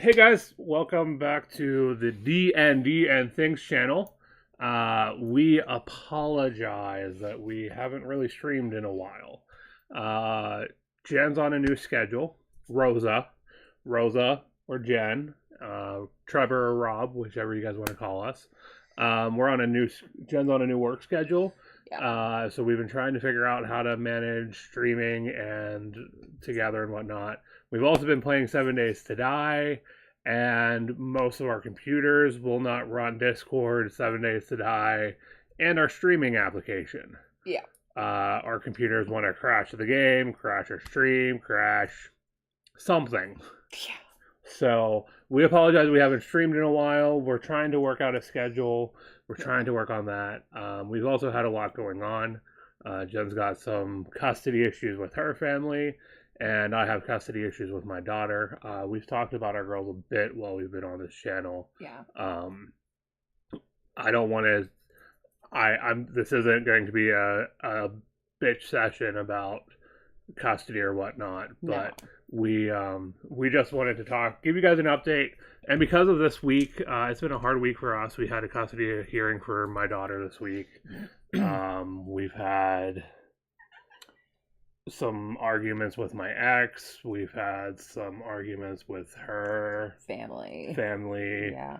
Hey guys, welcome back to the D&D and Things channel. We apologize that we haven't really streamed in a while. Jen's on a new schedule. Rosa or Jen, Trevor or Rob, whichever you guys want to call us. Jen's on a new work schedule. Yeah. So we've been trying to figure out how to manage streaming and together and whatnot. We've also been playing 7 Days to Die, and most of our computers will not run Discord, 7 Days to Die, and our streaming application. Yeah. Our computers want to crash the game, crash our stream, crash something. Yeah. So we apologize we haven't streamed in a while. We're trying to work out a schedule. We're trying to work on that. We've also had a lot going on. Jen's got some custody issues with her family, and I have custody issues with my daughter. We've talked about our girls a bit while we've been on this channel. Yeah. I don't want to. This isn't going to be a bitch session about custody or whatnot, but we just wanted to give you guys an update. And because of this week, it's been a hard week for us. We had a custody hearing for my daughter this week. We've had some arguments with my ex. We've had some arguments with her family. Yeah.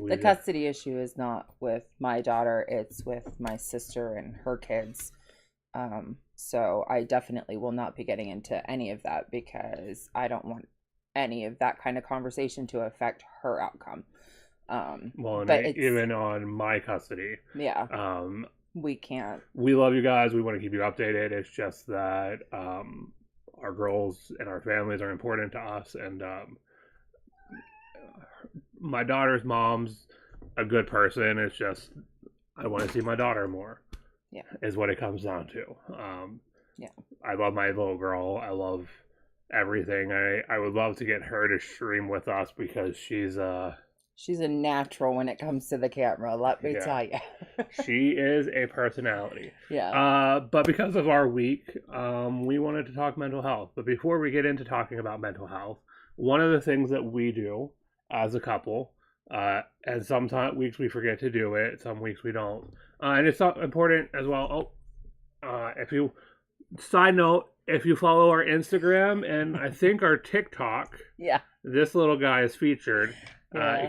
The custody issue is not with my daughter. It's with my sister and her kids. So I definitely will not be getting into any of that because I don't want any of that kind of conversation to affect her outcome. Even on my custody. Yeah. We can't. We love you guys. We want to keep you updated. It's just that our girls and our families are important to us. And my daughter's mom's a good person. It's just I want to see my daughter more. Yeah, is what it comes down to. Yeah, I love my little girl. I love everything. I would love to get her to stream with us because she's a natural when it comes to the camera. Let me tell you, she is a personality. Yeah. But because of our week, we wanted to talk mental health. But before we get into talking about mental health, one of the things that we do as a couple. And some weeks we forget to do it. Some weeks we don't. And it's important as well. Side note, if you follow our Instagram and I think our TikTok, this little guy is featured.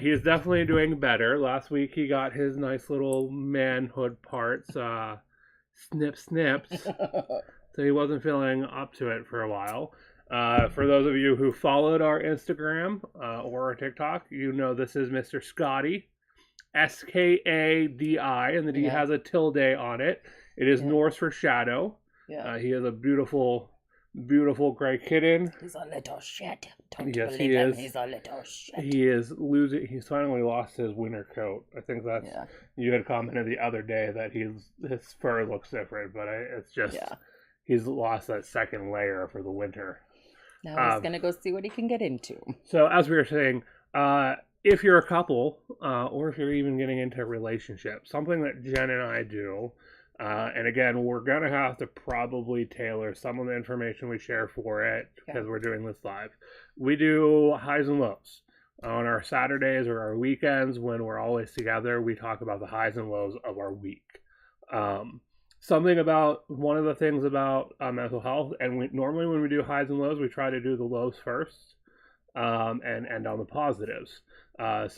He's definitely doing better. Last week he got his nice little manhood parts snips. So he wasn't feeling up to it for a while. For those of you who followed our Instagram or our TikTok, you know this is Mr. Scotty, Skadi, and the D has a tilde on it. It is Norse for shadow. Yeah. He is a beautiful gray kitten. He's a little shit. Yes, he is. He's a little shit. He's finally lost his winter coat. I think that's. Yeah. You had commented the other day that his fur looks different, but it's just he's lost that second layer for the winter. Now he's gonna go see what he can get into. So as we were saying, if you're a couple, or if you're even getting into a relationship, something that Jen and I do. And again, we're going to have to probably tailor some of the information we share for it because we're doing this live. We do highs and lows. On our Saturdays or our weekends when we're always together, we talk about the highs and lows of our week. One of the things about mental health, and normally when we do highs and lows, we try to do the lows first and end on the positives. That's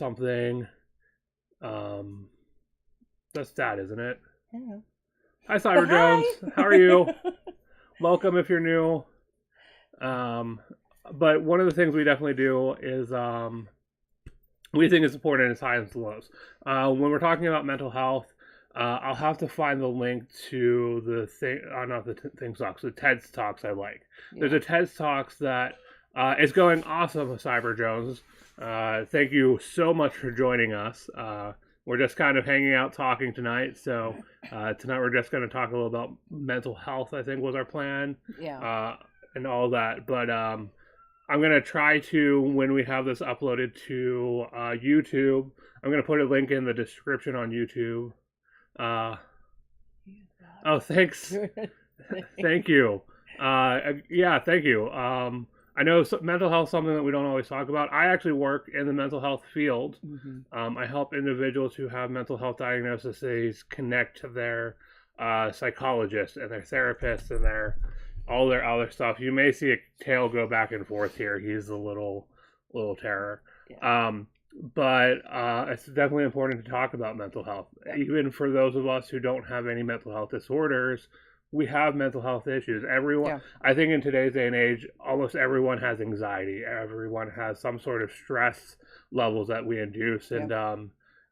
that, isn't it? Yeah. Hi, Cyber Jones. How are you? Welcome if you're new. But one of the things we definitely do is we think is important is highs and lows. When we're talking about mental health, I'll have to find the link to the thing, not the Thingz Talkz, the Thingz Talkz I like. Yeah. There's a Thingz Talkz that is going awesome with Cyber Jones. Thank you so much for joining us. We're just kind of hanging out talking tonight. So tonight we're just going to talk a little about mental health, I think was our plan. Yeah. And all that. But I'm going to try to, when we have this uploaded to YouTube, I'm going to put a link in the description on YouTube. Oh, thanks. Thank you. Yeah, thank you. I know mental health is something that we don't always talk about. I actually work in the mental health field. I help individuals who have mental health diagnoses connect to their psychologists and their therapists and all their other stuff. You may see a tail go back and forth here. He's a little terror. Yeah. But it's definitely important to talk about mental health. Even for those of us who don't have any mental health disorders, we have mental health issues. Everyone, I think in today's day and age, almost everyone has anxiety. Everyone has some sort of stress levels that we induce. And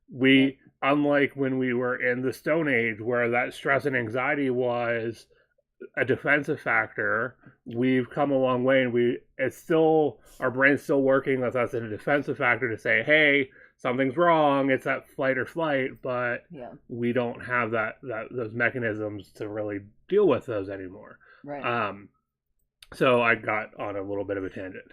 we, unlike when we were in the Stone Age, where that stress and anxiety was a defensive factor, we've come a long way, and it's still, our brain's still working with us in a defensive factor to say, hey, something's wrong, it's that fight or flight, but we don't have those mechanisms to really deal with those anymore. Right. So I got on a little bit of a tangent.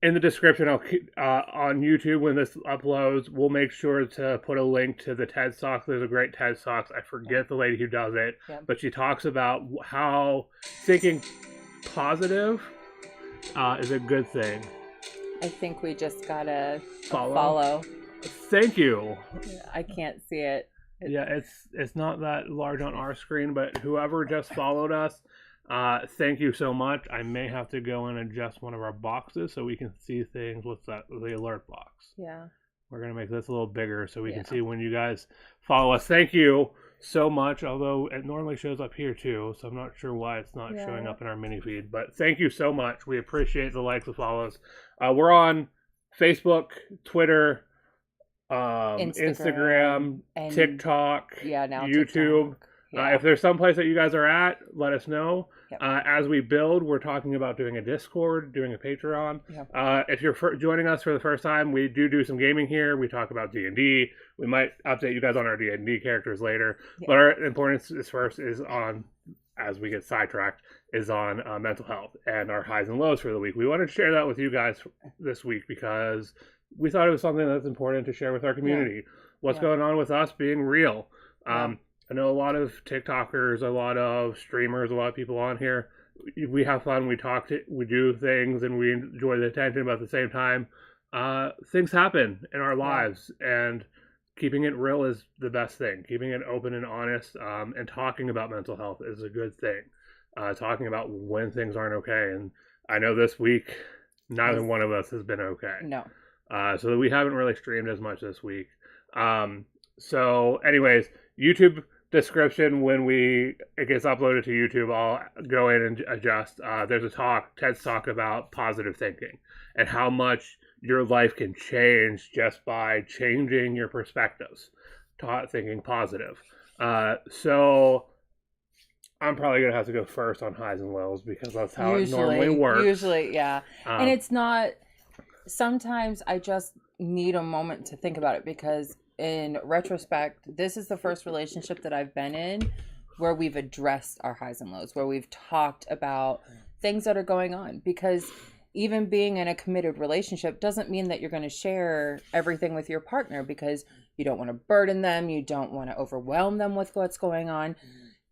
In the description, on YouTube, when this uploads, we'll make sure to put a link to the TED Talk. There's a great TED Talk. I forget the lady who does it, but she talks about how thinking positive is a good thing. I think we just gotta follow. Thank you. I can't see it. It's not that large on our screen, but whoever just followed us, thank you so much. I may have to go and adjust one of our boxes so we can see things. What's that? The alert box. Yeah. We're going to make this a little bigger so we can see when you guys follow us. Thank you so much, although it normally shows up here too, so I'm not sure why it's not showing up in our mini feed. But thank you so much. We appreciate the likes and follows. We're on Facebook, Twitter, Instagram, and TikTok, now YouTube. TikTok. If there's some place that you guys are at, let us know. As we build, we're talking about doing a Discord, doing a Patreon. If you're joining us for the first time, we do some gaming here. We talk about D&D. We might update you guys on our D&D characters later. But our importance is on, as we get sidetracked, is on mental health and our highs and lows for the week. We wanted to share that with you guys this week because we thought it was something that's important to share with our community. What's going on with us being real. I know a lot of TikTokers, a lot of streamers, a lot of people on here. We have fun, we do things, and we enjoy the attention, but at the same time, things happen in our lives, and keeping it real is the best thing. Keeping it open and honest, and talking about mental health is a good thing. Talking about when things aren't okay, and I know this week, neither one of us has been okay. No. So we haven't really streamed as much this week. So anyways, YouTube description, when it gets uploaded to YouTube, I'll go in and adjust. There's a TED Talk about positive thinking and how much your life can change just by changing your perspectives, thinking positive. So I'm probably going to have to go first on highs and lows because that's how it normally works. Usually, yeah. And it's not, sometimes I just need a moment to think about it because in retrospect, this is the first relationship that I've been in where we've addressed our highs and lows, where we've talked about things that are going on. Because even being in a committed relationship doesn't mean that you're going to share everything with your partner because you don't want to burden them. You don't want to overwhelm them with what's going on.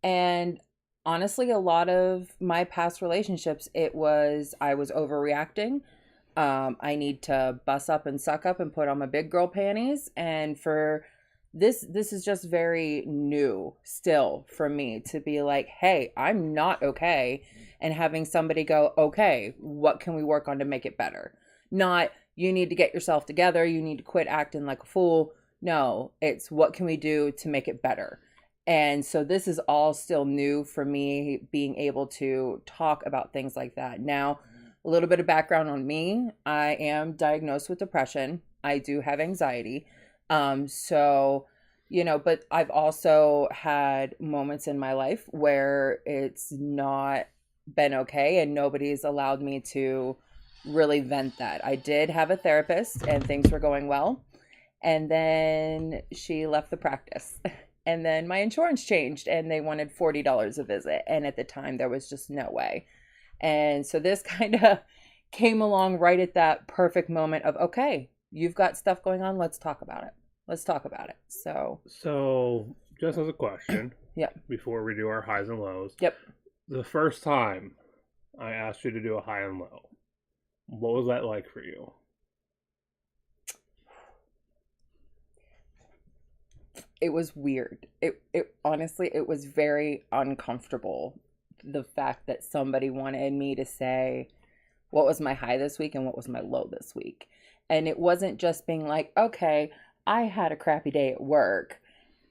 And honestly, a lot of my past relationships, I was overreacting. I need to bust up and suck up and put on my big girl panties. And for this is just very new still for me to be like, hey, I'm not okay. And having somebody go, okay, what can we work on to make it better? Not, you need to get yourself together. You need to quit acting like a fool. No, it's what can we do to make it better? And so this is all still new for me, being able to talk about things like that. Now, a little bit of background on me. I am diagnosed with depression. I do have anxiety. So, but I've also had moments in my life where it's not been okay and nobody's allowed me to really vent that. I did have a therapist and things were going well. And then she left the practice. And then my insurance changed and they wanted $40 a visit. And at the time there was just no way. And so this kind of came along right at that perfect moment of, okay, you've got stuff going on. Let's talk about it. So just as a question, before we do our highs and lows, the first time I asked you to do a high and low, What was that like for you? It was weird. It honestly, it was very uncomfortable. The fact that somebody wanted me to say what was my high this week and what was my low this week. And it wasn't just being like, okay, I had a crappy day at work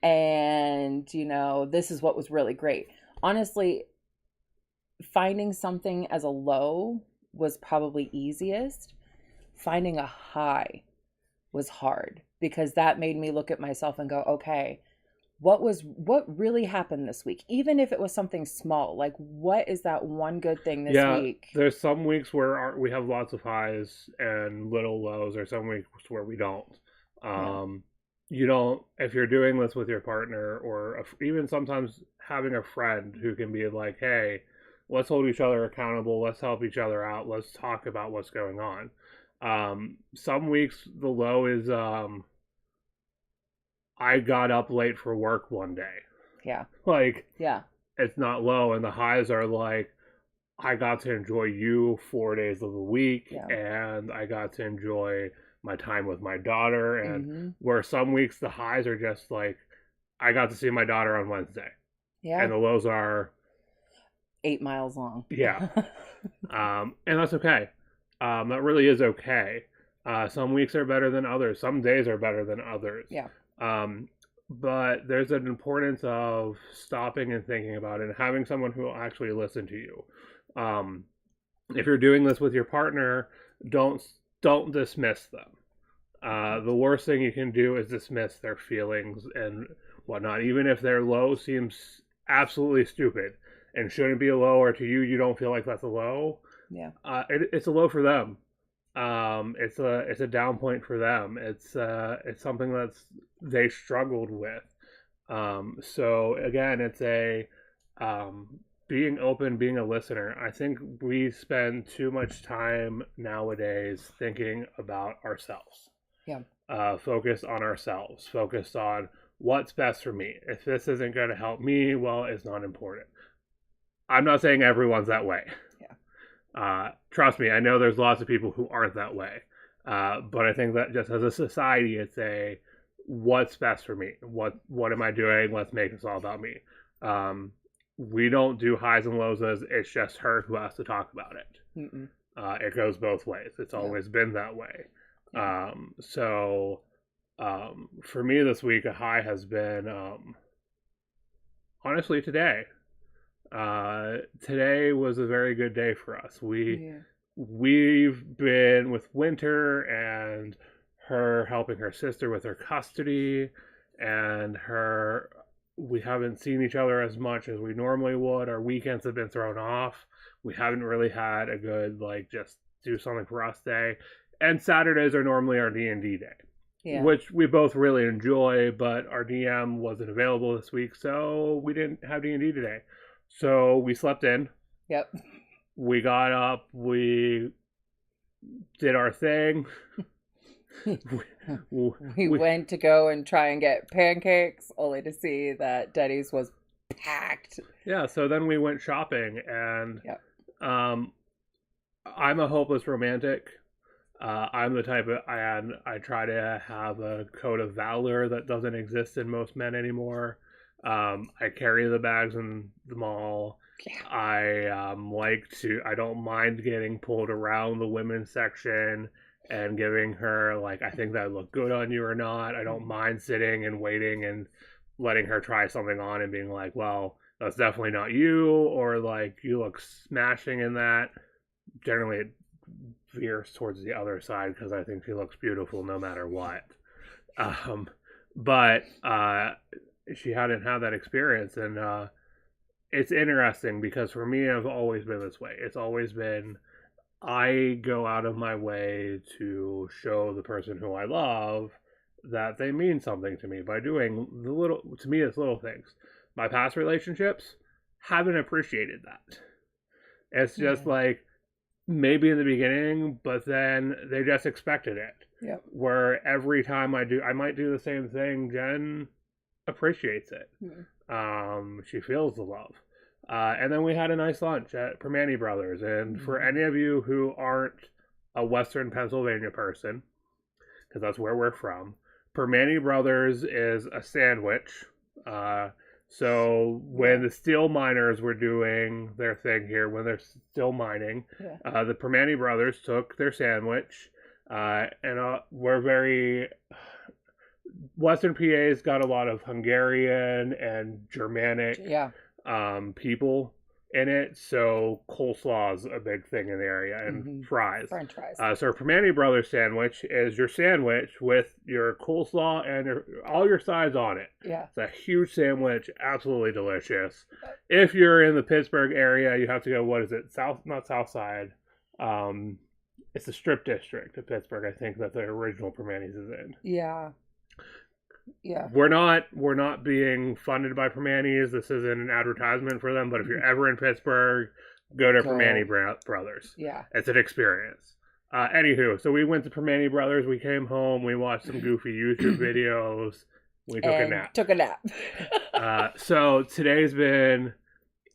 and, this is what was really great. Honestly, finding something as a low was probably easiest. Finding a high was hard because that made me look at myself and go, okay, what really happened this week? Even if it was something small, like what is that one good thing this week? There's some weeks where we have lots of highs and little lows, or some weeks where we don't. You don't, if you're doing this with your partner, or even sometimes having a friend who can be like, hey, let's hold each other accountable, let's help each other out, let's talk about what's going on. Some weeks the low is I got up late for work one day. Yeah. Like, yeah. It's not low. And the highs are like, I got to enjoy you 4 days of the week, and I got to enjoy my time with my daughter. And where some weeks the highs are just like, I got to see my daughter on Wednesday. Yeah. And the lows are 8 miles long. Yeah. And that's okay. That really is okay. Some weeks are better than others. Some days are better than others. Yeah. But there's an importance of stopping and thinking about it and having someone who will actually listen to you. If you're doing this with your partner, don't dismiss them. The worst thing you can do is dismiss their feelings and whatnot, even if their low seems absolutely stupid and shouldn't be a low, or to you, you don't feel like that's a low. Yeah. It's a low for them. It's a down point for them. It's something that's they struggled with. So again, it's being open, being a listener. I think we spend too much time nowadays thinking about ourselves. Yeah. Focus on ourselves. Focus on what's best for me. If this isn't going to help me, well, it's not important. I'm not saying everyone's that way. Trust me, I know there's lots of people who aren't that way. But I think that just as a society, it's what's best for me? What am I doing? Let's make this all about me. We don't do highs and lows as it's just her who has to talk about it. It goes both ways. It's always been that way. So for me this week, a high has been honestly today. Today was a very good day for us. We've been with winter and her helping her sister with her custody, and we haven't seen each other as much as we normally would. Our weekends have been thrown off. We haven't really had a good just do something for us day. And Saturdays are normally our D&D day. Which we both really enjoy, but our DM wasn't available this week, so we didn't have D&D today. So we slept in. Yep. We got up. We did our thing. we went to go and try and get pancakes, only to see that Denny's was packed. Yeah, so then we went shopping, and I'm a hopeless romantic. I'm the type of, and I try to have a code of valor that doesn't exist in most men anymore. I carry the bags in the mall. I I don't mind getting pulled around the women's section and giving her I think that would look good on you or not. I don't mind sitting and waiting and letting her try something on and being like, well, that's definitely not you, or you look smashing in that. Generally it veers towards the other side because I think she looks beautiful no matter what. But she hadn't had that experience, and it's interesting because for me, I've always been this way. It's always been, I go out of my way to show the person who I love that they mean something to me by doing to me, it's little things. My past relationships haven't appreciated that. It's just maybe in the beginning, but then they just expected it. Yep. Where every time I might do the same thing, Jen appreciates it. She feels the love. And then we had a nice lunch at Permani Brothers. And for any of you who aren't a Western Pennsylvania person, because that's where we're from. Permane Brothers is a sandwich. So when the steel miners were doing their thing here, when they're still mining, the Permane Brothers took their sandwich, and we're very... Western PA's got a lot of Hungarian and Germanic people in it, so coleslaw's a big thing in the area, and fries. French fries. So a Permane Brothers sandwich is your sandwich with your coleslaw and all your sides on it. Yeah. It's a huge sandwich, absolutely delicious. If you're in the Pittsburgh area, you have to go, what is it? Not South Side. It's the Strip District of Pittsburgh, I think, that the original Permane's is in. Yeah. Yeah. We're not being funded by Permane's. This isn't an advertisement for them, but if you're ever in Pittsburgh, go to Permane Brothers. Yeah. It's an experience. Anywho, so we went to Permane Brothers, we came home, we watched some goofy YouTube videos, we took a nap. So today's been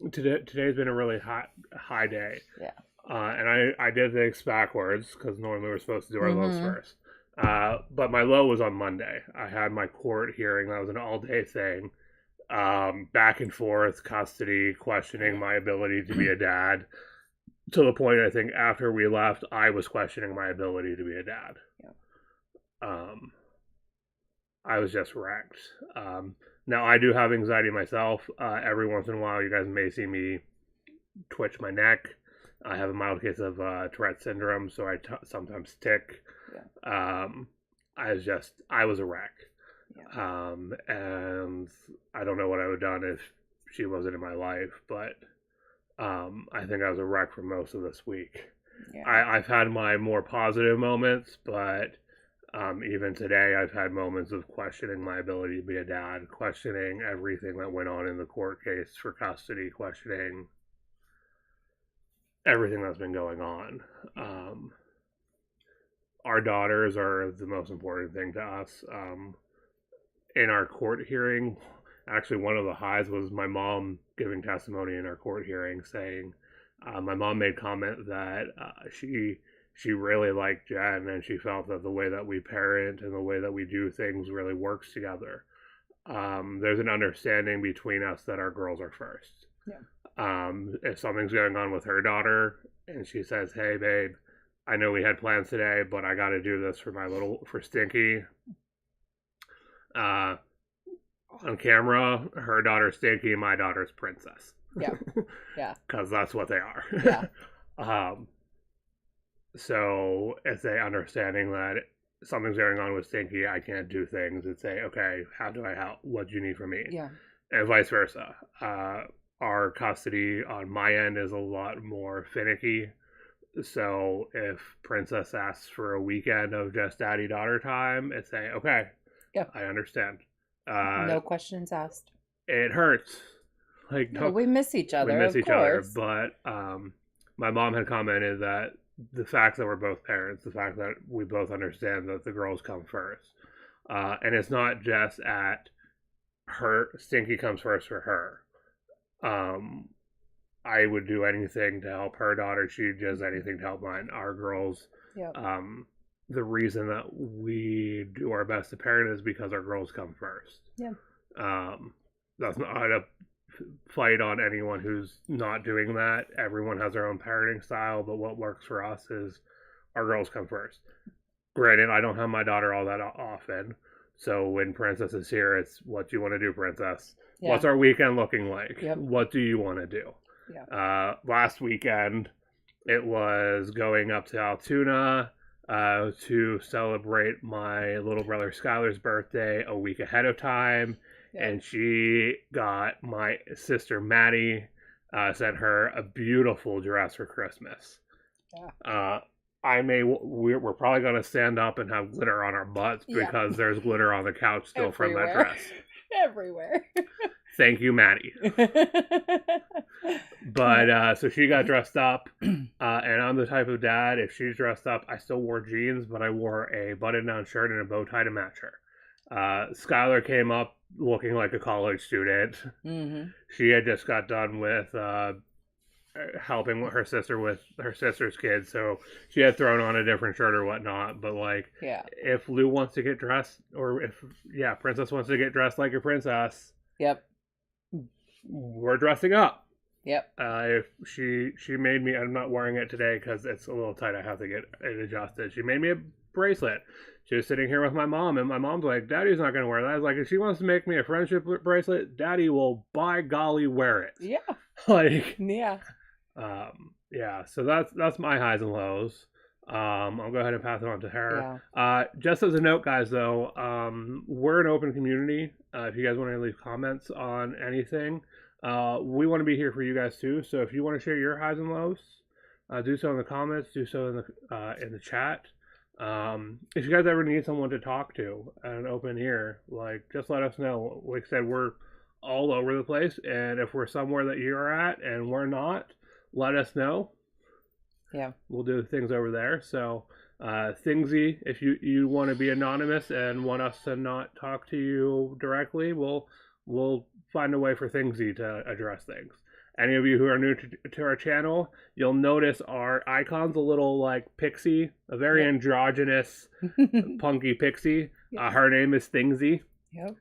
a really high day. Yeah. And I did things backwards, because normally we're supposed to do our lows first. But my low was on Monday. I had my court hearing. That was an all-day thing. Back and forth, custody, questioning my ability to be a dad. To the point, I think, after we left, I was questioning my ability to be a dad. Yeah. I was just wrecked. Now, I do have anxiety myself. Every once in a while, you guys may see me twitch my neck. I have a mild case of Tourette syndrome, so I sometimes tick. Yeah. I was a wreck. Yeah. And I don't know what I would have done if she wasn't in my life, but I think I was a wreck for most of this week. Yeah. I've had my more positive moments, but even today I've had moments of questioning my ability to be a dad, questioning everything that went on in the court case for custody, questioning everything that's been going on. Our daughters are the most important thing to us. In our court hearing, actually one of the highs was my mom giving testimony in our court hearing, saying my mom made comment that she really liked Jen, and she felt that the way that we parent and the way that we do things really works together. There's an understanding between us that our girls are first. Yeah. If something's going on with her daughter and she says, "Hey babe, I know we had plans today, but I got to do this for Stinky." On camera, her daughter's Stinky, my daughter's Princess. Yeah. Yeah. Because that's what they are. Yeah. So it's a understanding that something's going on with Stinky, I can't do things. It's okay, how do I help? What do you need from me? Yeah. And vice versa. Our custody on my end is a lot more finicky. So if Princess asks for a weekend of just daddy-daughter time, it's okay, yeah, I understand. No questions asked. It hurts. No, we miss each other. We miss each other, but my mom had commented that the fact that we're both parents, the fact that we both understand that the girls come first, and it's not just at her. Stinky comes first for her. I would do anything to help her daughter. She does anything to help mine. Our girls. Yep. The reason that we do our best to parent is because our girls come first. Yeah. That's not a fight on anyone who's not doing that. Everyone has their own parenting style, but what works for us is our girls come first. Granted, I don't have my daughter all that often, so when Princess is here, it's, what do you want to do, Princess? Yeah. What's our weekend looking like? Yep. What do you want to do? Yeah. Last weekend, it was going up to Altoona to celebrate my little brother Skylar's birthday a week ahead of time. Yeah. And she got my sister Maddie, sent her a beautiful dress for Christmas. Yeah. We're probably going to stand up and have glitter on our butts because there's glitter on the couch still from that dress. Everywhere. Thank you, Maddie. But so she got dressed up, and I'm the type of dad, if she's dressed up, I still wore jeans, but I wore a button-down shirt and a bow tie to match her. Skylar came up looking like a college student. Mm-hmm. She had just got done with helping her sister with her sister's kids, so she had thrown on a different shirt or whatnot. But like, Yeah. if Lou wants to get dressed, or if Princess wants to get dressed like a princess, Yep. we're dressing up. Yep. If she made me, I'm not wearing it today because it's a little tight. I have to get it adjusted. She made me a bracelet. She was sitting here with my mom, and my mom's like, Daddy's not going to wear that. I was like, if she wants to make me a friendship bracelet, Daddy will, by golly, wear it. Yeah. Like, Yeah. yeah, so that's my highs and lows. I'll go ahead and pass it on to her. Yeah. Just as a note, guys, though, we're an open community. If you guys want to leave comments on anything, we want to be here for you guys too. So if you want to share your highs and lows, do so in the comments, do so in the chat. If you guys ever need someone to talk to at an open ear, like, just let us know. Like I said, we're all over the place, and if we're somewhere that you're at and we're not, let us know. Yeah, we'll do things over there. So Thingzy, if you want to be anonymous and want us to not talk to you directly, we'll find a way for Thingzy to address things. Any of you who are new to our channel, you'll notice our icon's a little like pixie, a very androgynous, punky pixie. Her name is Thingzy. Yep.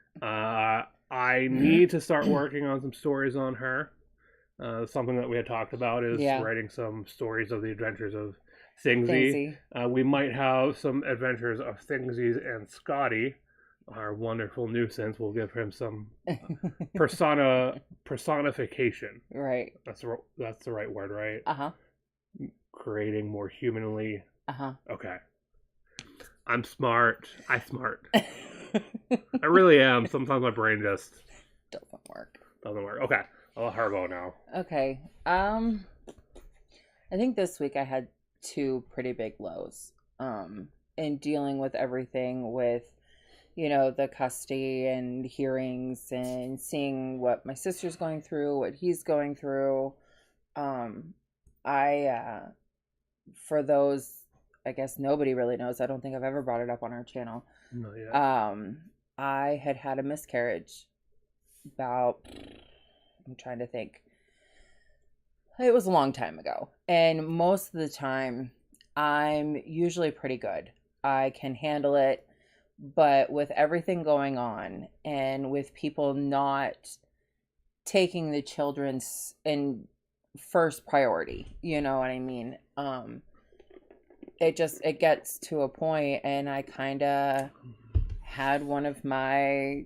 I need to start working on some stories on her. Something that we had talked about is writing some stories of the adventures of Thingzy. We might have some adventures of Thingzy and Scotty, our wonderful nuisance. We'll give him some personification. Right. That's the right word, right? Uh-huh. Creating more humanly. Uh-huh. Okay. I'm smart. I really am. Sometimes my brain just doesn't work. Okay. I'll let her go now. Okay. I think this week I had 2 pretty big lows. In dealing with everything with, the custody and hearings and seeing what my sister's going through, what he's going through. For those, I guess nobody really knows. I don't think I've ever brought it up on our channel. Not yet. I had a miscarriage about, I'm trying to think. It was a long time ago. And most of the time, I'm usually pretty good. I can handle it. But with everything going on and with people not taking the children's in first priority, you know what I mean? It gets to a point, and I kind of had one of my,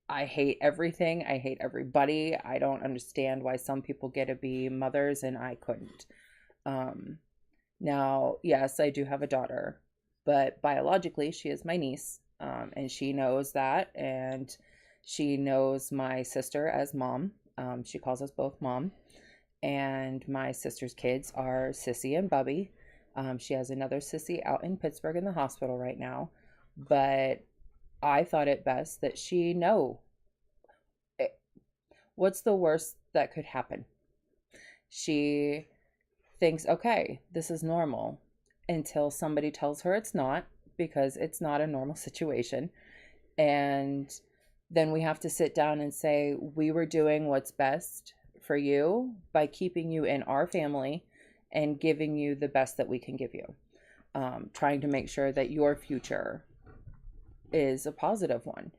I hate everything. I hate everybody. I don't understand why some people get to be mothers and I couldn't. Now, yes, I do have a daughter, but biologically she is my niece, and she knows that, and she knows my sister as mom. She calls us both mom, and my sister's kids are Sissy and Bubby. She has another Sissy out in Pittsburgh in the hospital right now, but I thought it best that she know what's the worst that could happen. She thinks, okay, this is normal, until somebody tells her it's not, because it's not a normal situation. And then we have to sit down and say, we were doing what's best for you by keeping you in our family and giving you the best that we can give you. Trying to make sure that your future is a positive one.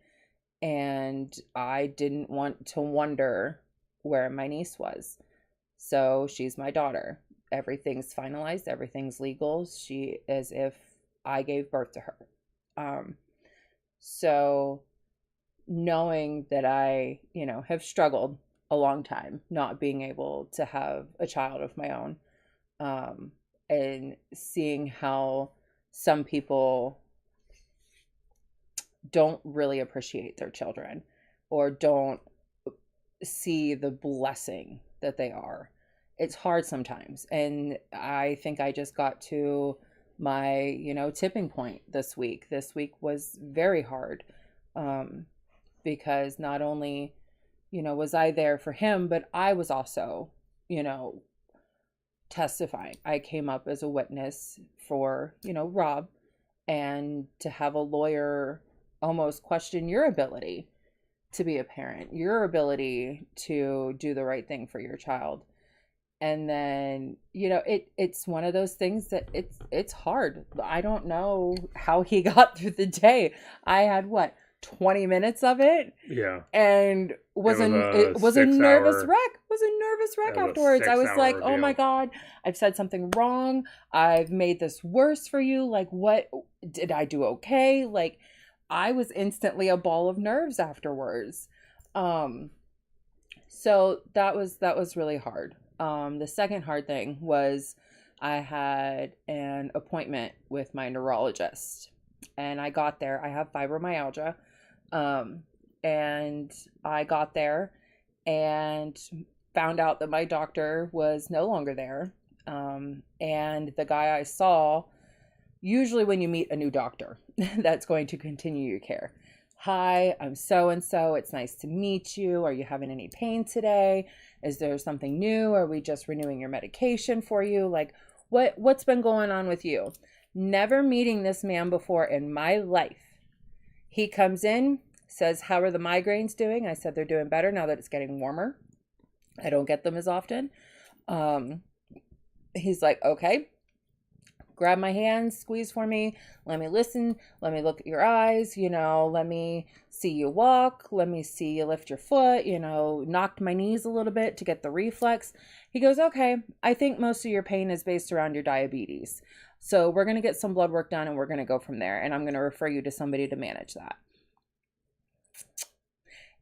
And I didn't want to wonder where my niece was. So she's my daughter. Everything's finalized. Everything's legal. She, as if I gave birth to her. So knowing that I, have struggled a long time not being able to have a child of my own, and seeing how some people don't really appreciate their children or don't see the blessing that they are. It's hard sometimes. And I think I just got to my, tipping point this week. This week was very hard, because not only, was I there for him, but I was also, testifying. I came up as a witness for, Rob, and to have a lawyer almost question your ability to be a parent, your ability to do the right thing for your child. And then, you know, it's one of those things that it's hard. I don't know how he got through the day. I had what, 20 minutes of it, Yeah. and it was a nervous wreck. Was a nervous wreck It was a afterwards. I was 6-hour like, oh my ordeal. God, I've said something wrong. I've made this worse for you. Like, what did I do? Okay. Like, I was instantly a ball of nerves afterwards. So that was really hard. The second hard thing was I had an appointment with my neurologist, and I got there. I have fibromyalgia, and I got there and found out that my doctor was no longer there. And the guy I saw, usually when you meet a new doctor that's going to continue your care. Hi, I'm so and so. It's nice to meet you. Are you having any pain today? Is there something new? Are we just renewing your medication for you? Like, what's been going on with you? Never meeting this man before in my life. He comes in, says, how are the migraines doing? I said, they're doing better now that it's getting warmer. I don't get them as often. He's like, okay. Grab my hands, squeeze for me, let me listen, let me look at your eyes, let me see you walk, let me see you lift your foot, knocked my knees a little bit to get the reflex. He goes, okay, I think most of your pain is based around your diabetes. So we're going to get some blood work done and we're going to go from there. And I'm going to refer you to somebody to manage that.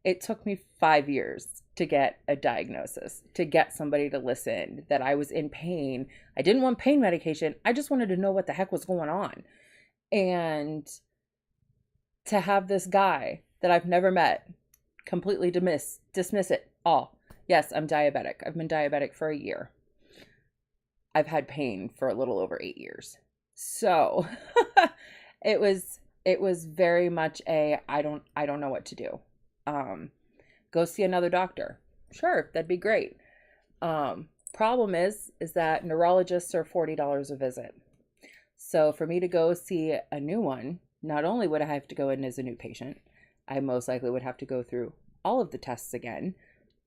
It took me 5 years to get a diagnosis, to get somebody to listen, that I was in pain. I didn't want pain medication. I just wanted to know what the heck was going on. And to have this guy that I've never met completely dismiss it all. Yes, I'm diabetic. I've been diabetic for a year. I've had pain for a little over 8 years. So it was very much I don't know what to do. Go see another doctor. Sure, that'd be great. Problem is that neurologists are $40 a visit. So for me to go see a new one, not only would I have to go in as a new patient, I most likely would have to go through all of the tests again,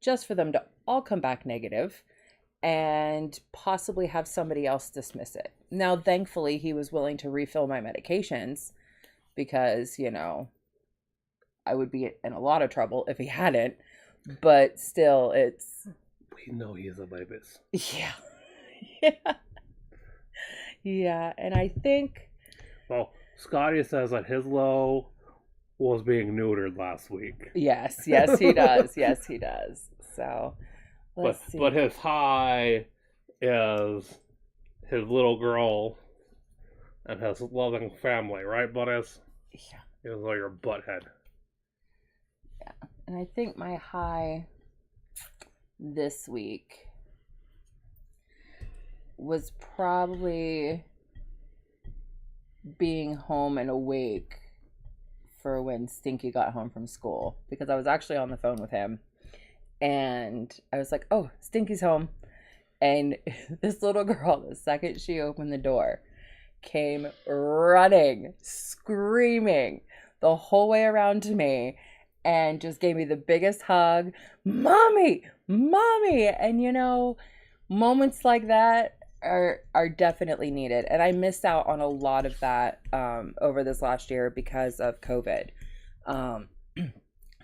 just for them to all come back negative, and possibly have somebody else dismiss it. Now, thankfully, he was willing to refill my medications because, I would be in a lot of trouble if he hadn't, but still, We know he's a baby's. Yeah. Yeah. Yeah, and I think... Well, Scotty says that his low was being neutered last week. Yes, he does. Yes, he does. So, let's see. But his high is his little girl and his loving family, right, buddies? Yeah. Even though you're a butthead. Yeah, and I think my high this week was probably being home and awake for when Stinky got home from school, because I was actually on the phone with him and I was like, oh, Stinky's home. And this little girl, the second she opened the door, came running, screaming the whole way around to me and just gave me the biggest hug. Mommy, mommy. And moments like that are definitely needed. And I missed out on a lot of that over this last year because of COVID.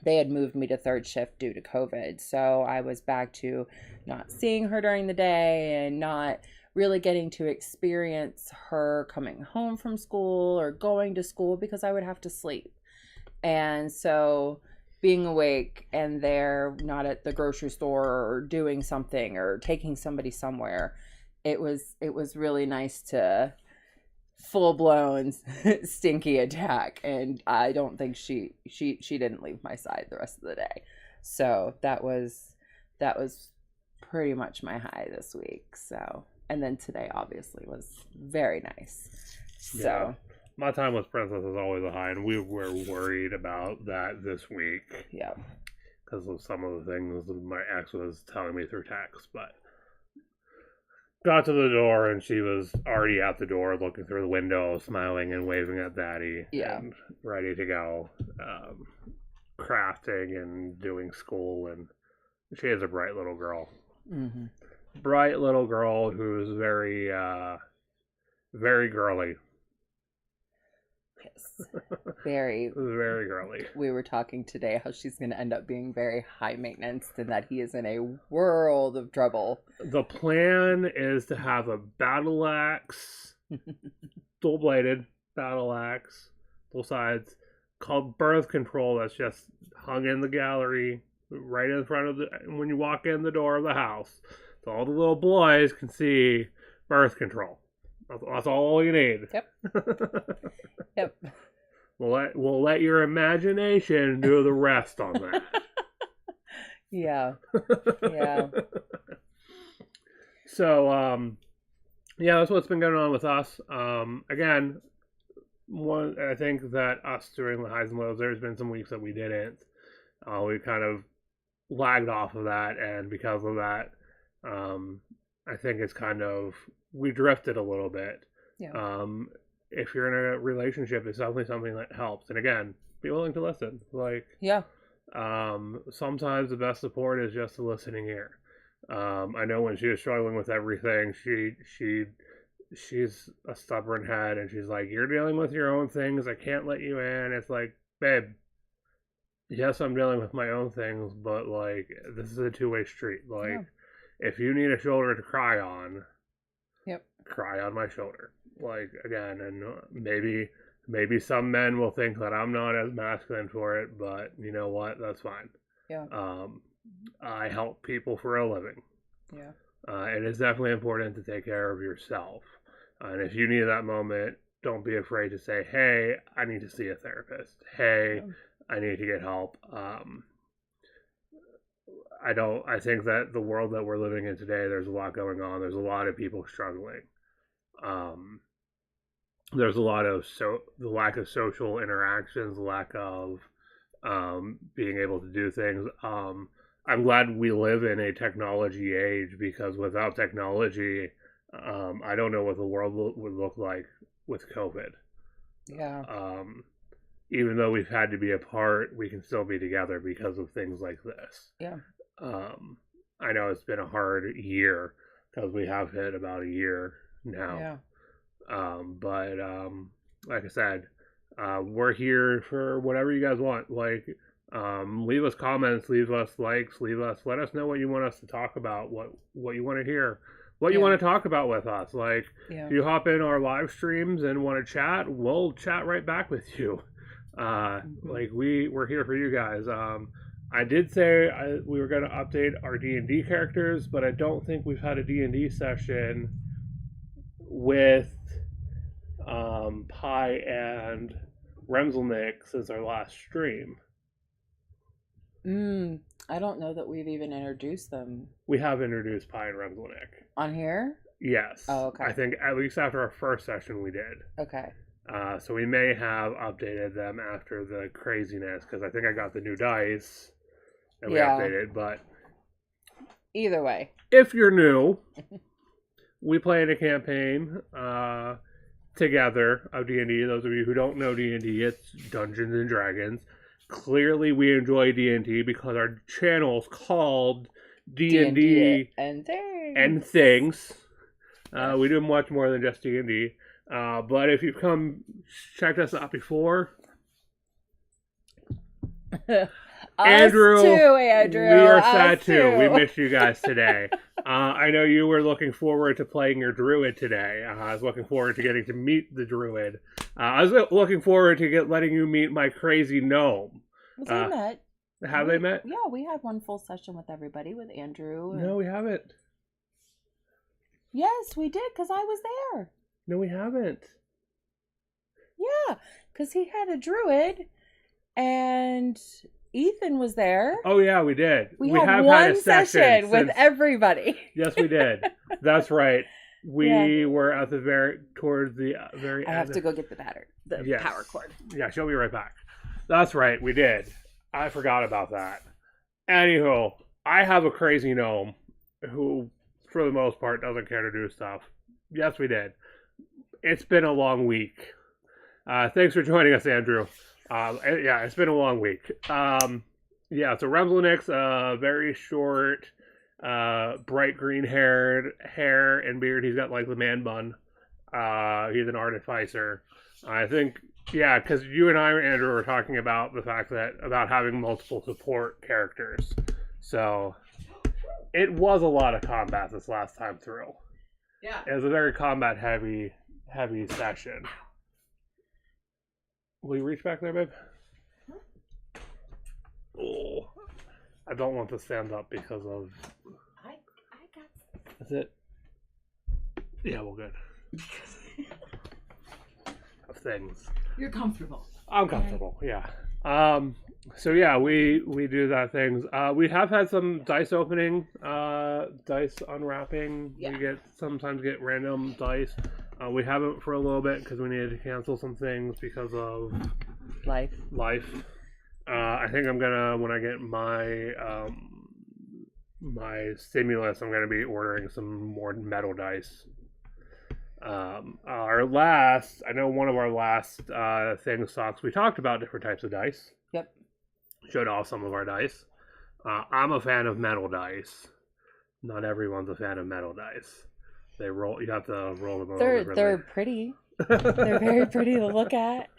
They had moved me to third shift due to COVID. So I was back to not seeing her during the day and not really getting to experience her coming home from school or going to school because I would have to sleep. And so being awake and they're not at the grocery store or doing something or taking somebody somewhere, it was really nice to full-blown Stinky attack, and I don't think she didn't leave my side the rest of the day. So that was pretty much my high this week. So, and then today obviously was very nice. So yeah. My time with Princess is always a high, and we were worried about that this week. Yeah. Because of some of the things my ex was telling me through text, but got to the door and she was already out the door looking through the window, smiling and waving at Daddy. Yeah. And ready to go crafting and doing school, and she is a bright little girl. Mm-hmm. bright little girl who's very, very girly. Yes. Very. Very girly. We were talking today how she's going to end up being very high maintenance and that he is in a world of trouble. The plan is to have a battle axe, dual-bladed battle axe, both sides, called birth control, that's just hung in the gallery right in front of when you walk in the door of the house. So all the little boys can see birth control. That's all you need. Yep. Yep. We'll let your imagination do the rest on that. Yeah. Yeah. So, yeah, that's what's been going on with us. Again, I think that us during the highs and lows, there's been some weeks that we didn't. We kind of lagged off of that, and because of that, I think it's kind of, we drifted a little bit. Yeah. If you're in a relationship, it's definitely something that helps. And again, be willing to listen. Like, yeah. Sometimes the best support is just a listening ear. I know when she was struggling with everything, she's a stubborn head, and she's like, "You're dealing with your own things. I can't let you in." It's like, babe, yes, I'm dealing with my own things, but like, this is a two-way street. Like, if you need a shoulder to cry on, yep, cry on my shoulder. Like, again, and maybe some men will think that I'm not as masculine for it, but you know what? That's fine. Yeah. I help people for a living. Yeah. It is definitely important to take care of yourself. And if you need that moment, don't be afraid to say, "Hey, I need to see a therapist. Hey, I need to get help." I think that the world that we're living in today, there's a lot going on. There's a lot of people struggling. There's a lot of the lack of social interactions, the lack of being able to do things. I'm glad we live in a technology age, because without technology, I don't know what the world would look like with COVID. Yeah. Even though we've had to be apart, we can still be together because of things like this. Yeah. I know it's been a hard year because we have hit about a year now. Yeah. But like I said, we're here for whatever you guys want. Like, leave us comments, leave us likes, let us know what you want us to talk about, what you want to hear, what you want to talk about with us. Like, if you hop in our live streams and want to chat, we'll chat right back with you. Like, we're here for you guys. I did say we were going to update our D&D characters, but I don't think we've had a D&D session with Pi and Remselnick since our last stream. I don't know that we've even introduced them. We have introduced Pi and Remselnick. On here? Yes. Oh, okay. I think at least after our first session we did. Okay. So we may have updated them after the craziness, because I think I got the new dice and we updated, but either way, if you're new, we play in a campaign together of D&D. Those of you who don't know D&D, it's Dungeons and Dragons. Clearly we enjoy D&D because our channel is called D&D and Thingz. We do much more than just D&D. But if you've checked us out before, Andrew, we are sad too. We missed you guys today. I know you were looking forward to playing your druid today. I was looking forward to getting to meet the druid. I was looking forward to letting you meet my crazy gnome. They met. Have they met? Yeah, we had one full session with everybody, with Andrew. No, we haven't. Yes, we did, because I was there. No, we haven't. Yeah, because he had a druid, and Ethan was there. Oh, yeah, we did. We have one had a session with everybody. Yes, we did. That's right. We were at towards the very end. I have to go get the power cord. Yeah, she'll be right back. That's right, we did. I forgot about that. Anywho, I have a crazy gnome who, for the most part, doesn't care to do stuff. Yes, we did. It's been a long week. Thanks for joining us, Andrew. It's been a long week. So Remselnick's a very short bright green hair and beard. He's got like the man bun. He's an artificer. I think, yeah, because you and I, Andrew, were talking about the fact that about having multiple support characters. So it was a lot of combat this last time through. Yeah. It was a very combat heavy session. Will you reach back there, babe? Oh, I don't want to stand up because of. I got. Is it? Yeah, we're good. Of things. You're comfortable. I'm comfortable. Yeah. So yeah, we do that things. We have had some dice opening, dice unwrapping. Yeah. We sometimes get random dice. We haven't for a little bit because we needed to cancel some things because of life. I think I'm gonna, when I get my my stimulus, I'm gonna be ordering some more metal dice. I know one of our last Thingz Talkz, we talked about different types of dice. Yep. Showed off some of our dice. I'm a fan of metal dice. Not everyone's a fan of metal dice. They roll. You have to roll them. They're pretty. They're very pretty to look at.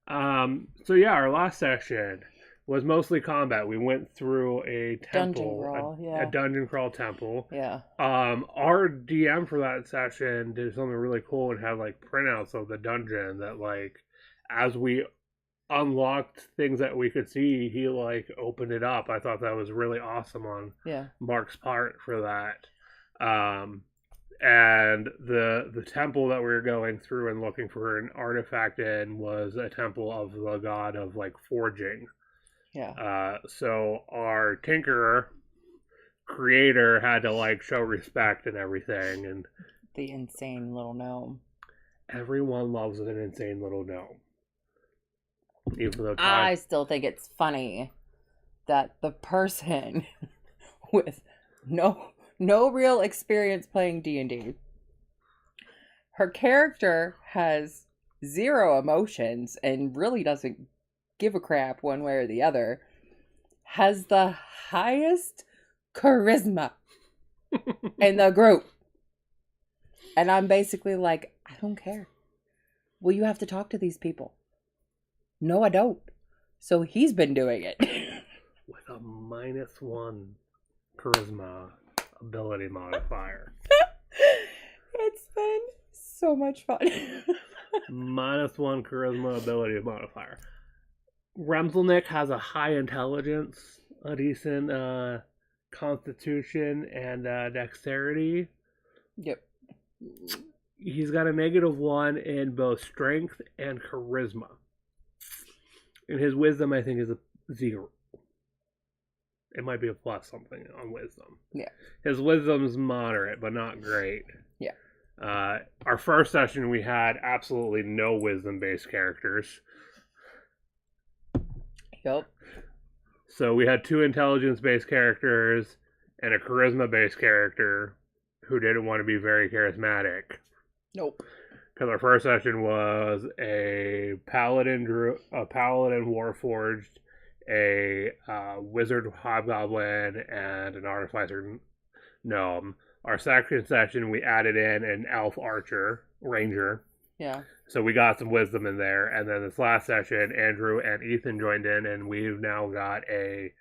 So yeah, our last section was mostly combat. We went through a temple, a dungeon crawl temple. Yeah. Our DM for that session did something really cool and had like printouts of the dungeon that, like, as we unlocked things that we could see, he like opened it up. I thought that was really awesome on Mark's part for that. And the temple that we were going through and looking for an artifact in was a temple of the god of like forging. Yeah. So our tinkerer creator had to like show respect and everything, and the insane little gnome. Everyone loves an insane little gnome. Even though I still think it's funny that the person with no real experience playing D&D, her character has zero emotions and really doesn't give a crap one way or the other, has the highest charisma in the group. And I'm basically like, I don't care. Well, you have to talk to these people. No, I don't. So he's been doing it. With a -1 charisma ability modifier. It's been so much fun. -1 charisma ability modifier. Remselnick has a high intelligence, a decent constitution, and dexterity. Yep. He's got a -1 in both strength and charisma. And his wisdom, I think, is a 0. It might be a plus something on wisdom. Yeah. His wisdom's moderate, but not great. Yeah. Our first session, we had absolutely no wisdom-based characters. Yep. So we had 2 intelligence-based characters and a charisma-based character who didn't want to be very charismatic. Nope. Because our first session was a paladin warforged, a wizard hobgoblin, and an artificer gnome. Our second session, we added in an elf archer ranger. Yeah. So we got some wisdom in there. And then this last session, Andrew and Ethan joined in, and we've now got a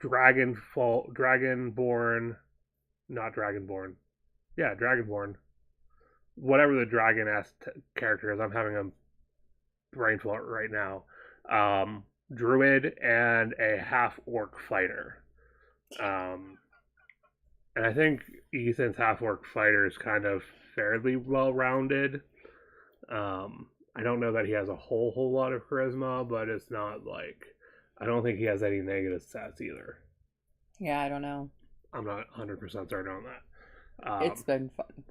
dragonborn. Whatever the dragon-ass character is. I'm having a brain fart right now. Druid and a half-orc fighter. And I think Ethan's half-orc fighter is kind of fairly well-rounded. I don't know that he has a whole lot of charisma, but it's not like... I don't think he has any negative stats either. Yeah, I don't know. I'm not 100% certain on that. It's been fun.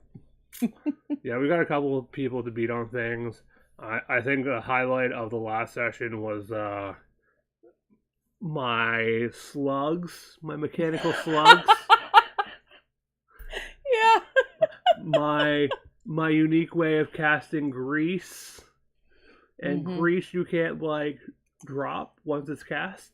Yeah, we got a couple of people to beat on things. I think the highlight of the last session was my slugs, my mechanical slugs. Yeah. my unique way of casting grease. And grease you can't like drop once it's cast.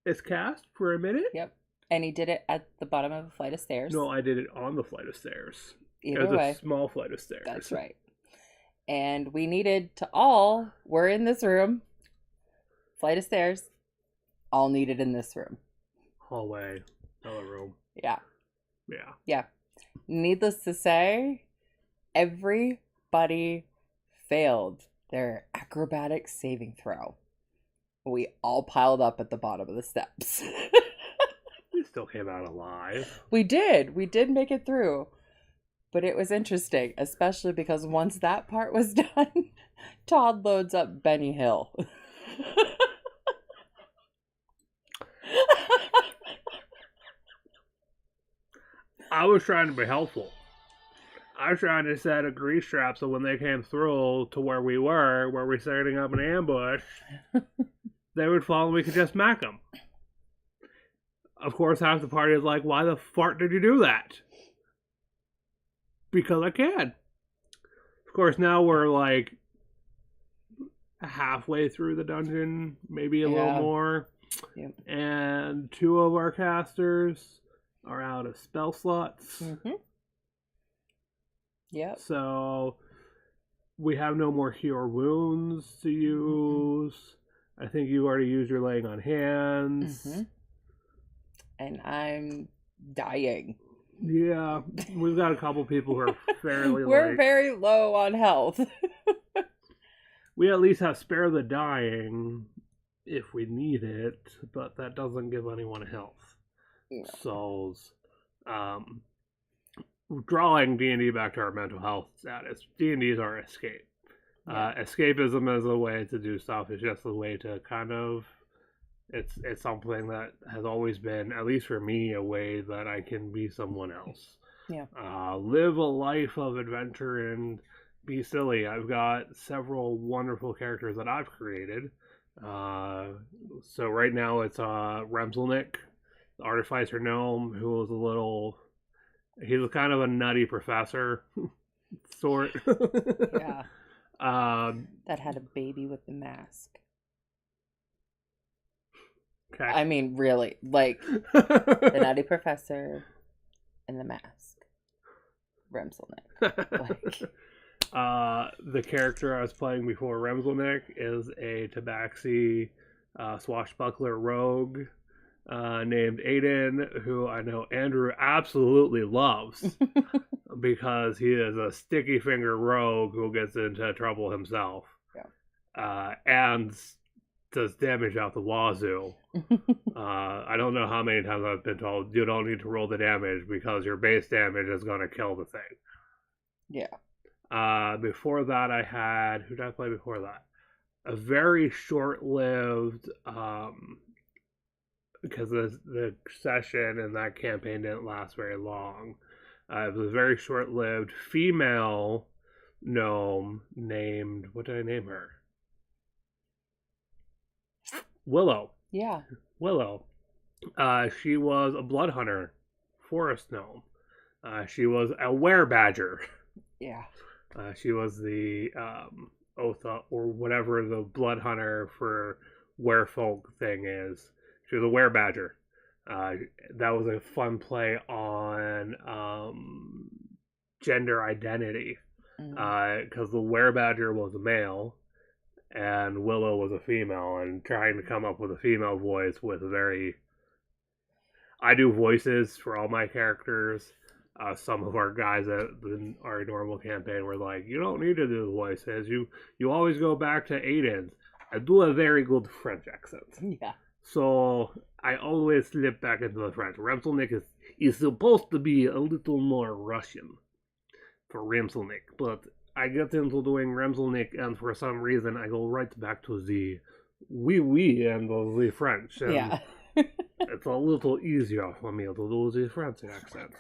It's cast for a minute. Yep. And he did it at the bottom of a flight of stairs. No, I did it on the flight of stairs. Either it was way. a small flight of stairs. That's right. And we needed to all, we're in this room, flight of stairs, all needed in this room. Hallway, another room. Yeah. Yeah. Yeah. Needless to say, everybody failed their acrobatic saving throw. We all piled up at the bottom of the steps. We still came out alive. We did. We did make it through. But it was interesting, especially because once that part was done, Todd loads up Benny Hill. I was trying to be helpful. I was trying to set a grease trap so when they came through to where we were setting up an ambush, they would fall and we could just smack them. Of course, half the party is like, why the fart did you do that? Because I can. Of course, now we're like halfway through the dungeon, maybe a little more. Yep. And 2 of our casters are out of spell slots. Mm-hmm. Yep. So we have no more cure wounds to use. I think you already used your laying on hands. Mm-hmm. And I'm dying. Yeah, we've got a couple people who are fairly We're very low on health. We at least have spare the dying if we need it, but that doesn't give anyone health. No. So, drawing D&D back to our mental health status, D&D is our escape. Yeah. Escapism is a way to do stuff. It's just a way to kind of... It's something that has always been, at least for me, a way that I can be someone else. Yeah. Live a life of adventure and be silly. I've got several wonderful characters that I've created. So right now it's Remselnick, the Artificer Gnome, who was he's a kind of a nutty professor sort. Yeah. That had a baby with the mask. Okay. I mean, really, like the nutty professor and the mask. Remselnick. The character I was playing before Remselnick is a Tabaxi swashbuckler rogue named Aiden, who I know Andrew absolutely loves because he is a sticky finger rogue who gets into trouble himself. Yeah. And does damage out the wazoo. I don't know how many times I've been told you don't need to roll the damage because your base damage is going to kill the thing. Yeah. Before that, I had... Who did I play before that? A very short-lived... because the session and that campaign didn't last very long. It was a very short-lived female gnome named... What did I name her? Willow. Yeah. Willow. She was a blood hunter, forest gnome. She was a werebadger. Yeah. She was the Otha, or whatever the blood hunter for werefolk thing is. She was a werebadger. That was a fun play on gender identity. Because the werebadger was a male and Willow was a female, and trying to come up with a female voice with a very... I do voices for all my characters. Some of our guys at our normal campaign were like, you don't need to do the voices. You always go back to Aiden's. I do a very good French accent. Yeah. So I always slip back into the French. Remselnick is supposed to be a little more Russian for Remselnick, but I get into doing Remselnick, and for some reason I go right back to the oui and the French. And yeah. it's a little easier for me to do the French accent.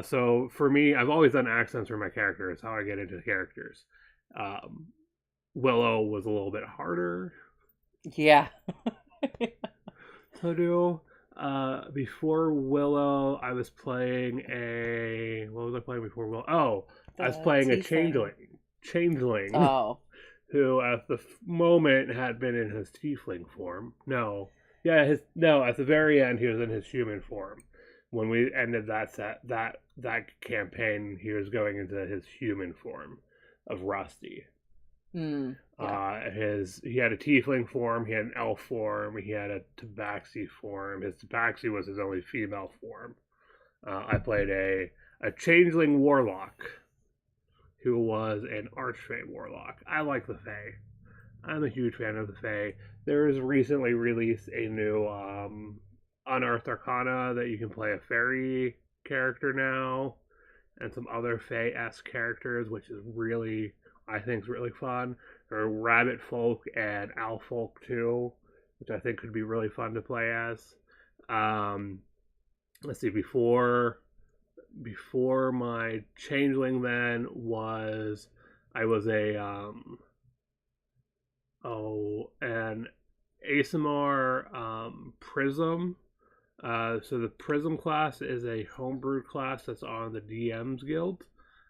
So for me, I've always done accents for my characters, how I get into characters. Willow was a little bit harder. Yeah. to do. Before Willow, I was playing what was I playing before Willow? Oh, I was playing a changeling. Oh. Who at the moment had been in his tiefling form. No, Yeah, at the very end, he was in his human form. When we ended that campaign, he was going into his human form of Rusty. Yeah. He had a tiefling form, he had an elf form, he had a tabaxi form. His tabaxi was his only female form. I played a changeling warlock who was an archfey warlock. I like the Fae. I'm a huge fan of the Fae. There is recently released a new Unearthed Arcana that you can play a fairy character now, and some other Fae-esque characters, which is really, I think, is really fun. There are rabbit folk and owl folk too, which I think could be really fun to play as. Let's see, before my changeling then was I was an ASMR Prism. So the Prism class is a homebrewed class that's on the DM's Guild.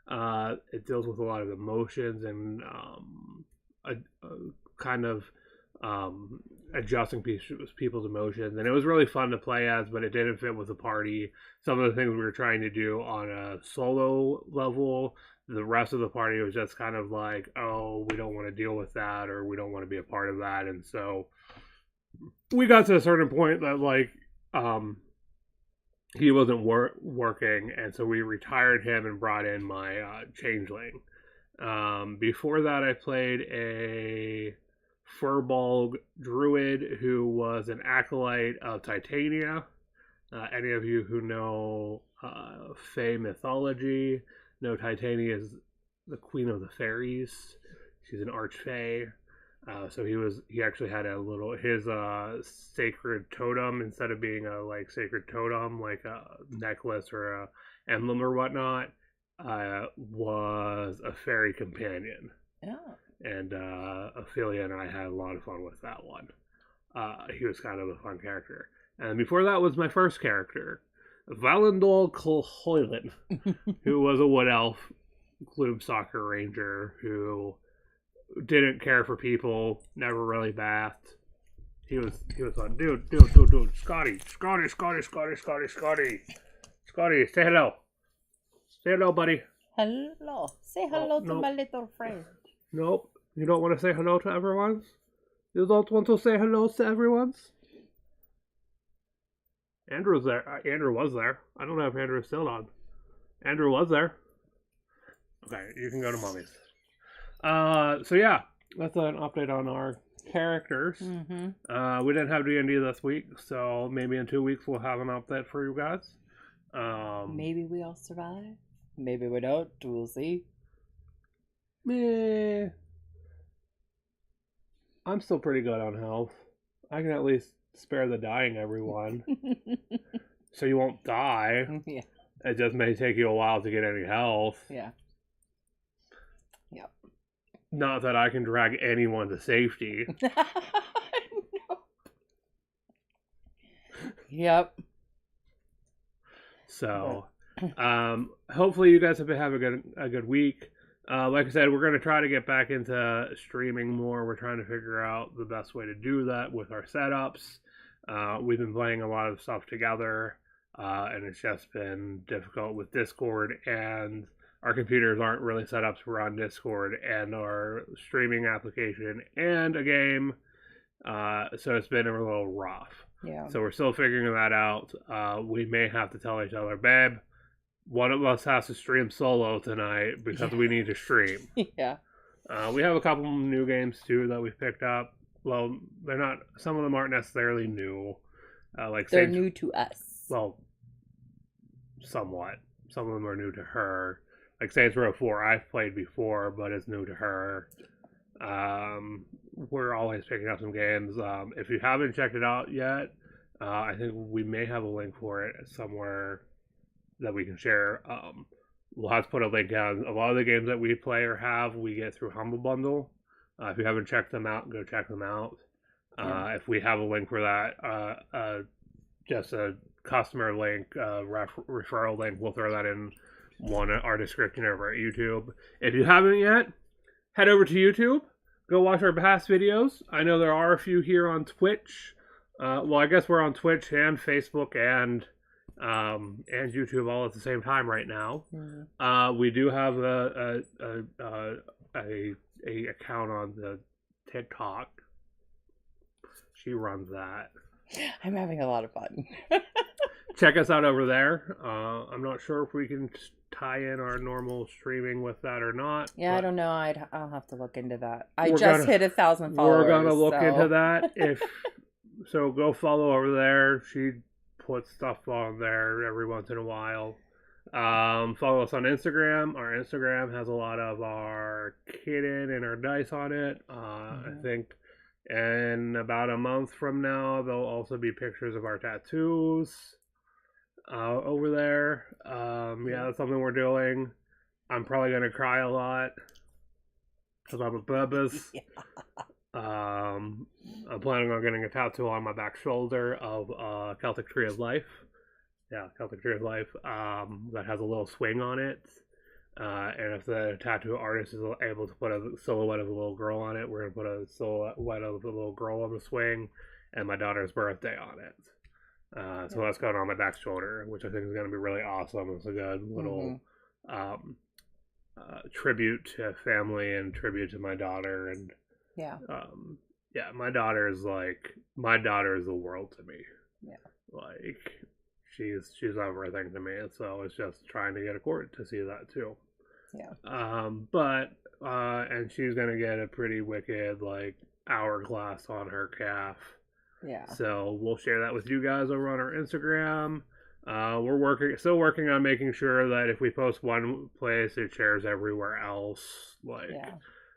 It deals with a lot of emotions and a kind of adjusting people's emotions, and it was really fun to play as, but it didn't fit with the party. Some of the things we were trying to do on a solo level, the rest of the party was just kind of like, oh, we don't want to deal with that, or we don't want to be a part of that. And so we got to a certain point that like he wasn't working, and so we retired him and brought in my changeling. Before that, I played a Furbolg druid who was an acolyte of Titania. Any of you who know Fae mythology know Titania is the queen of the fairies. She's an archfey. So he actually had his sacred totem, instead of being a like sacred totem like a necklace or a emblem or whatnot, was a fairy companion. Yeah. And Ophelia and I had a lot of fun with that one. He was kind of a fun character. And before that was my first character, Valandol Colhoylen, who was a wood elf, Gloomstalker ranger, who didn't care for people, never really bathed. He was fun. Dude. Scotty, say hello. Say hello, buddy. Hello. Say hello to my little friend. Nope. You don't want to say hello to everyone? You don't want to say hello to everyone? Andrew's there. Andrew was there. I don't know if Andrew's still on. Andrew was there. Okay, you can go to mommy's. So yeah, that's an update on our characters. Mm-hmm. We didn't have D&D this week, so maybe in 2 weeks we'll have an update for you guys. Maybe we all survive. Maybe we don't. We'll see. Meh. I'm still pretty good on health. I can at least spare the dying everyone. So you won't die. Yeah. It just may take you a while to get any health. Yeah. Yep. Not that I can drag anyone to safety. No. Yep. So, hopefully you guys have been having a good week. Like I said, we're going to try to get back into streaming more. We're trying to figure out the best way to do that with our setups. We've been playing a lot of stuff together, and it's just been difficult with Discord, and our computers aren't really set up to run Discord and our streaming application and a game. So it's been a little rough. Yeah. So we're still figuring that out. We may have to tell each other, babe, one of us has to stream solo tonight because we need to stream. Yeah. We have a couple new games too that we've picked up. Well, they're not. Some of them aren't necessarily new. Like they're new to us. Well, somewhat. Some of them are new to her. Like Saints Row 4, I've played before, but it's new to her. We're always picking up some games. If you haven't checked it out yet, I think we may have a link for it somewhere that we can share. We'll have to put a link down. A lot of the games that we play or have, we get through Humble Bundle. If you haven't checked them out, go check them out. If we have a link for that, just a customer link, referral link, we'll throw that in our description over at YouTube. If you haven't yet, head over to YouTube. Go watch our past videos. I know there are a few here on Twitch. Well, I guess we're on Twitch and Facebook and YouTube all at the same time right now. Mm-hmm. We do have a account on the TikTok. She runs that. I'm having a lot of fun. Check us out over there. I'm not sure if we can tie in our normal streaming with that or not. Yeah, I don't know. I'll have to look into that. I just hit 1,000 followers. We're gonna look into that. So, go follow over there. She puts stuff on there every once in a while. Follow us on Instagram. Our Instagram has a lot of our kitten and our dice on it. I think in about a month from now, there'll also be pictures of our tattoos over there. Yeah, that's something we're doing. I'm probably gonna cry a lot because I'm a bubba's. Yeah. I'm planning on getting a tattoo on my back shoulder of Celtic Tree of Life. Yeah, Celtic Tree of Life. That has a little swing on it. And if the tattoo artist is able to put a silhouette of a little girl on it, we're gonna put a silhouette of a little girl on the swing, and my daughter's birthday on it. So that's going on my back shoulder, which I think is going to be really awesome. It's a good little tribute to family and tribute to my daughter. And yeah, my daughter is the world to me. Yeah, like she's everything to me. So it's just trying to get a court to see that too. Yeah. And she's gonna get a pretty wicked hourglass on her calf. Yeah. So we'll share that with you guys over on our Instagram. We're still working on making sure that if we post one place, it shares everywhere else.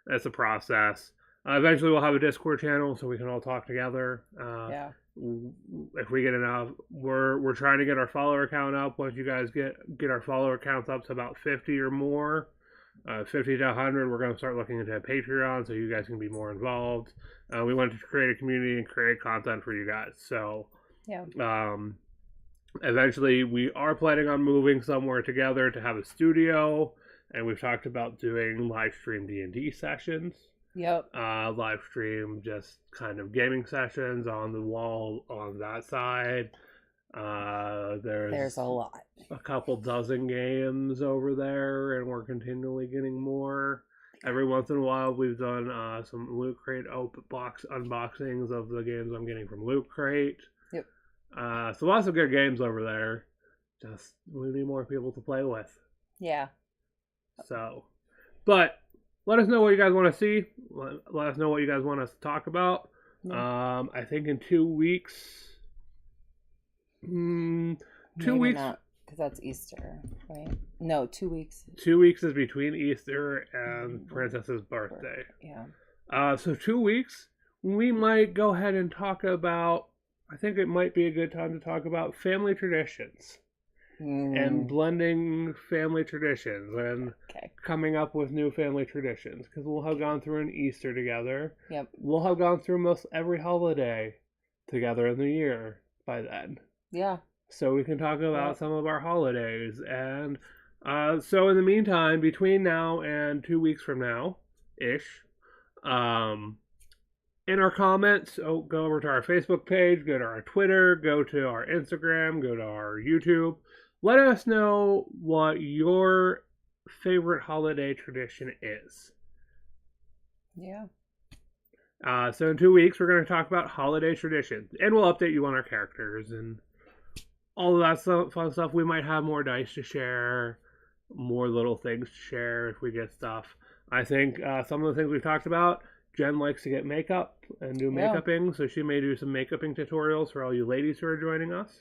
That's a process. Eventually, we'll have a Discord channel so we can all talk together. If we get enough, we're trying to get our follower count up. Once you guys get our follower counts up to about 50 or more, 50 to 100, we're going to start looking into a Patreon so you guys can be more involved. We want to create a community and create content for you guys. So, eventually, we are planning on moving somewhere together to have a studio, and we've talked about doing live stream D&D sessions. Yep. Live stream just kind of gaming sessions on the wall on that side. There's a lot. A couple dozen games over there, and we're continually getting more. Every once in a while, we've done some Loot Crate unboxings of the games I'm getting from Loot Crate. Yep. So lots of good games over there. Just we need more people to play with. Yeah. So, but let us know what you guys want to see. Let us know what you guys want us to talk about. Yeah. I think in 2 weeks. 2 weeks. Because that's Easter, right? No, 2 weeks. 2 weeks is between Easter and Princess's birthday. Yeah. So 2 weeks, we might go ahead and talk about. I think it might be a good time to talk about family traditions. And blending family traditions and coming up with new family traditions, because we'll have gone through an Easter together. Yep. We'll have gone through most every holiday together in the year by then. Yeah. So we can talk about some of our holidays. And so in the meantime, between now and 2 weeks from now ish, in our comments, go over to our Facebook page, go to our Twitter, go to our Instagram, go to our YouTube. Let us know what your favorite holiday tradition is. Yeah. So in 2 weeks, we're going to talk about holiday traditions. And we'll update you on our characters and all of that fun stuff. We might have more dice to share, more little things to share if we get stuff. I think some of the things we've talked about, Jen likes to get makeup and do makeuping. So she may do some makeuping tutorials for all you ladies who are joining us.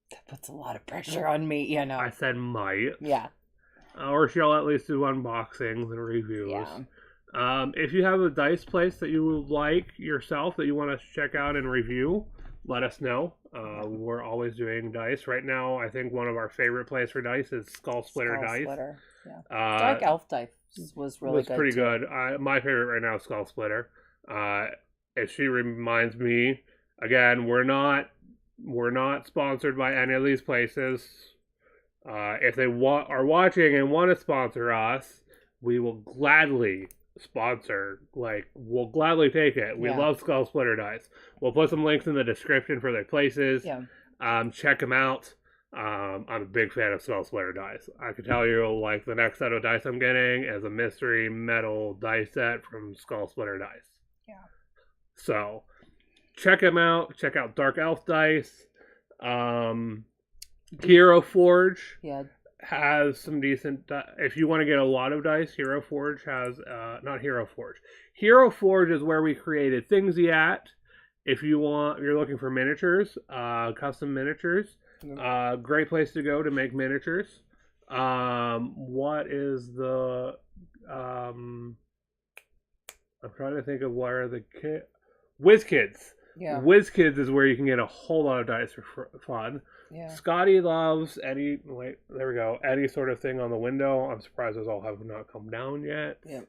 That puts a lot of pressure on me, you know. I said might. Yeah. Or she'll at least do unboxings and reviews. Yeah. If you have a dice place that you like yourself that you want us to check out and review, let us know. We're always doing dice. Right now, I think one of our favorite plays for dice is Skull Splitter Dice. Yeah. Dark Elf Dice was really good. Pretty good. My favorite right now is Skull Splitter. If she reminds me, again, we're not sponsored by any of these places. If they are watching and want to sponsor us, we will gladly sponsor, like, we'll gladly take it. We Yeah. love Skull Splitter dice. We'll put some links in the description for their places. Yeah. Check them out. I'm a big fan of Skull Splitter dice. I can tell you, like, the next set of dice I'm getting is a mystery metal dice set from Skull Splitter dice. Yeah. So, check them out. Check out Dark Elf dice. Hero Forge Yeah. has some decent. If you want to get a lot of dice, Hero Forge has not Hero Forge. Hero Forge is where we created Thingz Talkz. If you're looking for miniatures, custom miniatures. Great place to go to make miniatures. What is the? I'm trying to think of where the WizKids. Yeah. WizKids is where you can get a whole lot of dice for fun. Yeah. Scotty loves any. Wait, there we go. Any sort of thing on the window. I'm surprised those all have not come down yet. Yeah.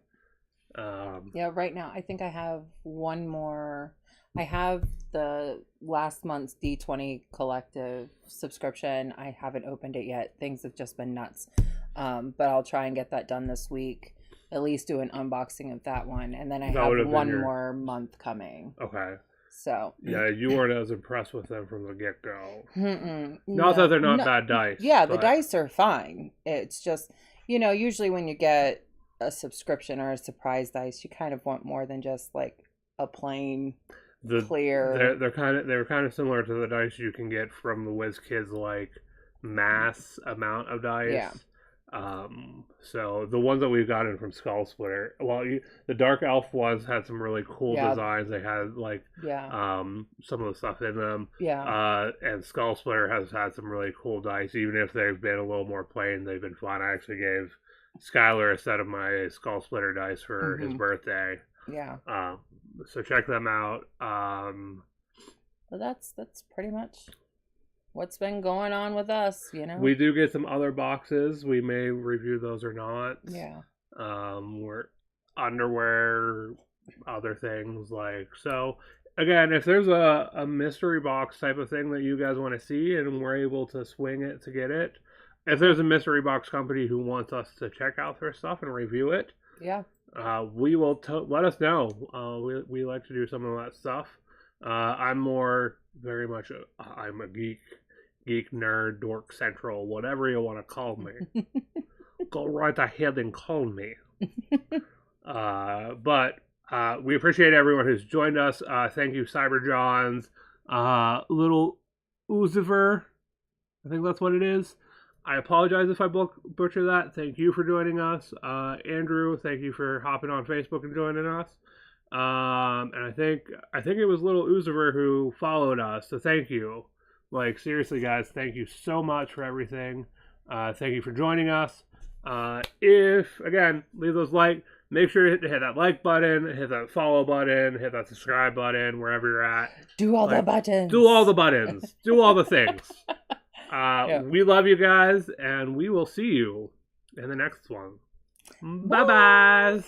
Yeah. Right now, I think I have one more. I have the last month's D20 collective subscription. I haven't opened it yet. Things have just been nuts. But I'll try and get that done this week. At least do an unboxing of that one. And then I have one more month coming. Okay. So. Yeah, you weren't as impressed with them from the get-go. Not that they're not bad dice. Yeah, the dice are fine. It's just, usually when you get a subscription or a surprise dice, you kind of want more than just like a plain clear. They were kind of similar to the dice you can get from the WizKids, like mass amount of dice. Yeah. So the ones that we've gotten from Skull Splitter, the Dark Elf ones had some really cool designs. They had like some of the stuff in them. Yeah. And Skull Splitter has had some really cool dice, even if they've been a little more plain. They've been fun. I actually gave Skylar a set of my Skull Splitter dice for his birthday. Yeah. So check them out. Well, that's pretty much what's been going on with us, We do get some other boxes. We may review those or not. Yeah. We're underwear, other things like so. Again, if there's a mystery box type of thing that you guys want to see and we're able to swing it to get it, if there's a mystery box company who wants us to check out their stuff and review it, we will let us know. We like to do some of that stuff. I'm a geek nerd, dork central, whatever you want to call me. Go right ahead and call me. But we appreciate everyone who's joined us. Thank you, Cyberjohns. Little Uziver, I think that's what it is. I apologize if I butcher that. Thank you for joining us. Andrew, thank you for hopping on Facebook and joining us. And I think it was Little Uziver who followed us, so thank you. Like, seriously, guys, thank you so much for everything. Thank you for joining us. Leave those make sure to hit that like button, hit that follow button, hit that subscribe button, wherever you're at. Do all the buttons. Do all the buttons. Do all the things. We love you guys, and we will see you in the next one. Bye-bye.